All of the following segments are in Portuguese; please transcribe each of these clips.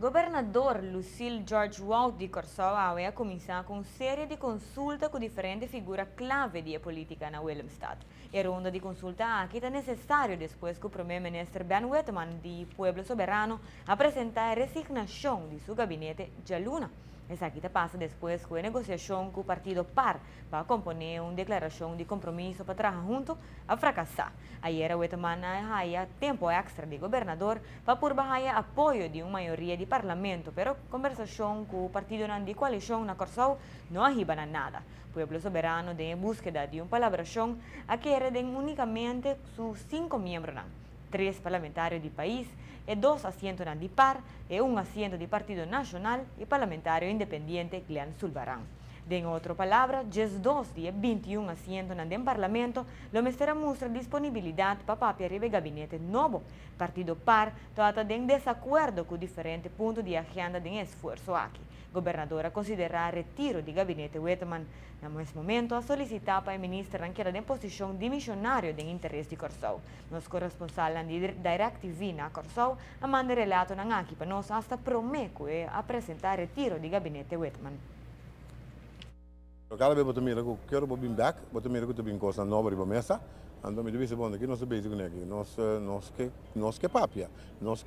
Governador Lucille George Walt di Corsò ha cominciato con serie di consulte con differenti figure clave di politica in Willemstad. E ronda di consulta è necessario después che il Premier Ministro Ben Whitman di Pueblo Soberano a presentare resignazione di suo gabinete già luna. Esa aqui passa depois com a negociação com o partido PAR para componer uma declaração de compromisso para trabalhar junto a fracassar. Ayer, o Whitman haya tempo extra de governador para por bahia apoio de uma maioria de parlamento, pero conversação com o partido de coalição na Corsão não arriba a nada. O Pueblo Soberano tem búsqueda de uma colaboração a que hereden unicamente sus 5 membros. 3 parlamentares do país e 2 assentos de PAR e 1 assento do Partido Nacional e parlamentário independente Glenn Sulbaran. En outra palavra, 2 de 21 assentos no parlamento, lo mestra mostra disponibilidade para papiar o gabinete novo. Partido PAR trata de desacordo com diferentes pontos de agenda de esforço aqui. Governadora considera retiro do gabinete Whitman. No mesmo momento, a solicitar para a ministra anche de posição de missionário de interesse de Corsão. Nos corresponsal de DirecTV na Corsão, a manda relato na aqui para nós hasta promeco e apresentar retiro do gabinete Whitman. Cada vez que eu quero vir back, eu quero vir coisa nova para a mesa. Então, me diz bom, aqui nós estamos com aqui, nós que papia, nós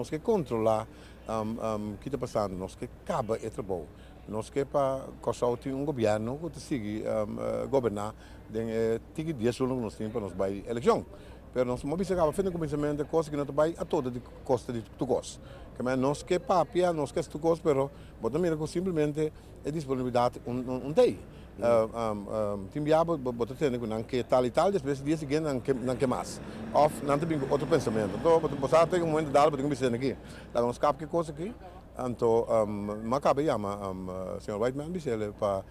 que controlar o que está passando, nós que acaba o trabalho, nós que para causar um governo que siga governar, tem 10 anos nós temos para nós vai eleição. Pero nós não acaba fazendo começamento de coisas que não vai a toda de costa de tu gosto. Que nós que papia, nós que tu gosto, pero botamos simplesmente a disponibilidade day. Timbiabo bota tendo que tal e tal, depois dia seguinte não que mais. Of não tem outro pensamento. Então, você tem um momento dado para tem que aqui. Lá nós cap que coisa aqui. Então, macabe chama senhor Whitman Bissele para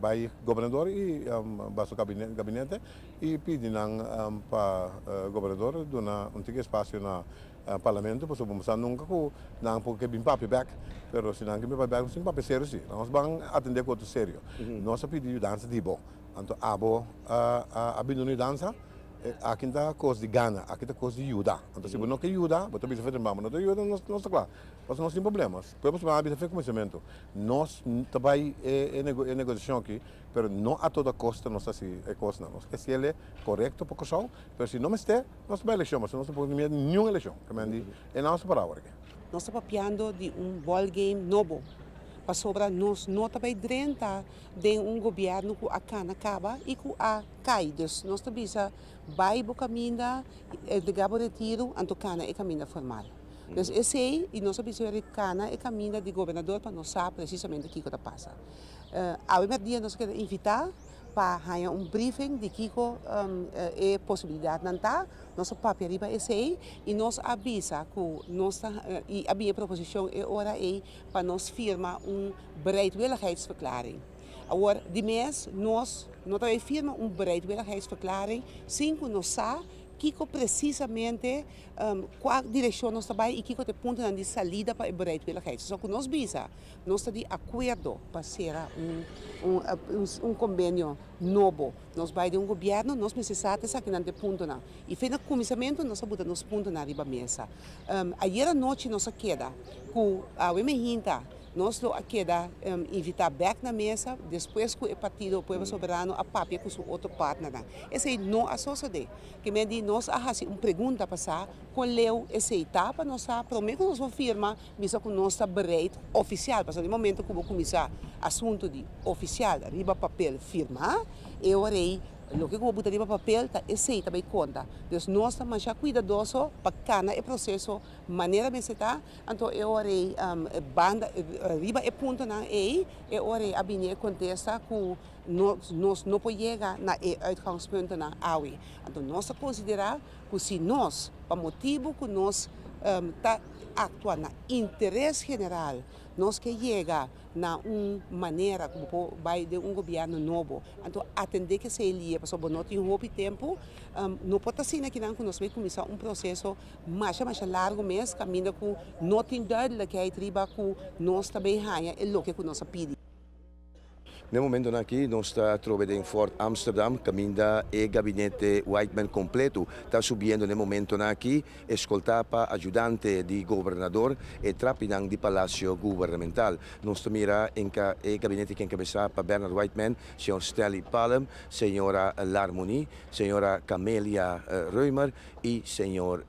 vai governador e baixo gabinete e pedi para governador dona espaço na parlamento, posso começar nunca com não porque bem papi back, pero se não que me vai back sem papi sério sim, nós vamos atender com sério. Nós pedimos dança de bom, então abo a binduni dança aqui está coisa de gana, aqui está coisa de ajuda. Então se você não quer ajuda, você precisa fazer mal, mas não ajuda, nós está claro. Mas nós temos problemas. Podemos fazer começamento. Nós também é negociação aqui, mas não a toda custa nós assim é coisa não. Nós quer se ele é correto para o mas se não estiver, nós vamos eleição, mas nós não podemos ter nenhuma eleição. É nossa palavra aqui. Nós estamos papiando de ball game novo. Para sobra nós não também drenta de governo que acaba e que cai. Nós estamos vai o caminho de gabo retiro, então cana é caminho formal. Então esse aí e nós estamos cana é caminho de governador para nós saber precisamente o que está passando. Ao mesmo dia nós queremos invitar para ter briefing de que é possibilidade não tá. Nosso papel arriba esse aí e nos avisa que nossa e a minha proposição é hora aí para nós firmar bereidwilligheidsverklaring. Agora, de mês, nós também firma bereidwilligheidsverklaring, sem que nós saibamos que precisamente qual direção nós trabalhamos e que é ponto de saída para a bereidwilligheid. Só que nós visa, nós estamos de acordo para ser convênio novo. Nós vamos de governo, nós precisamos aqui nesse ponto. E fez o começamento, nós botamos nos pontos na riba mesa. Ayer à noite, nós queda com a emergência. Nós queda invitar back na mesa, depois que o Partido Pueblo Soberano a papia com seu outro partner. Esse não associado. Que me diz, nós fazemos uma pergunta passar, qual é essa etapa, nós prometemos que nós firma, mas que nós está bereid oficial, porque no momento que vou começar assunto de oficial, riba papel firmar, eu irei o que eu vou botar no papel, esse também conta. Então, nós estamos já cuidadosos para cada processo, maneira de está. Então, eu orei banda, riba e ponto na e eu orei a binha contesta que nós não podemos chegar na uitgangspunto na AWI. Então, nós considerar que se nós, para motivo que nós actuar na interesse general, nós que chega na maneira como vai de governo novo, então atender que se ele porque não tem muito tempo, não pode ser que nós vamos começar processo mais largo mês, caminho com não tem duidelijkheid riba que nós também ganha é o que nós pedimos. Nel momento aqui nós está trovando em Fort Amsterdam, caminda e gabinete Whiteman completo, está subindo nel momento aqui, ascoltava ajudante di governador e trapinang di Palacio Governamental. Nós mira em gabinete que encabeçava Bernard Whiteman, senhor Stanley Palm, senhora Larmoni, senhora Camelia Reumer e senhor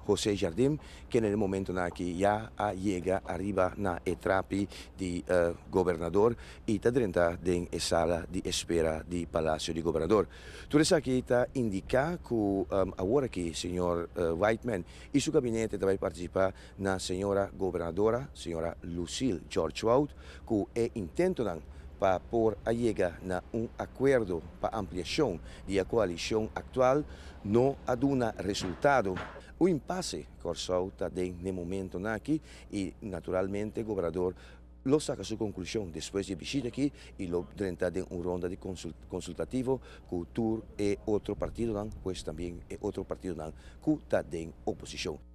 José Jardim, que nel momento aqui já chega arriba na trapi di governador e está dentro in sala di espera di Palacio di Governador. Tudo isso aqui está indica que agora que senhor Whiteman e seu gabinete vai participar na senhora governadora, senhora Lucille George Wout, que é intento para pôr a chegar na acordo para ampliação da coalição atual, não aduna resultado. O impasse corso está nel momento aqui e naturalmente o governador lo saca su conclusione después de visita aquí y lo entra en una ronda de consultativo con TUR e otro partido, pues también otro partido que está en oposición.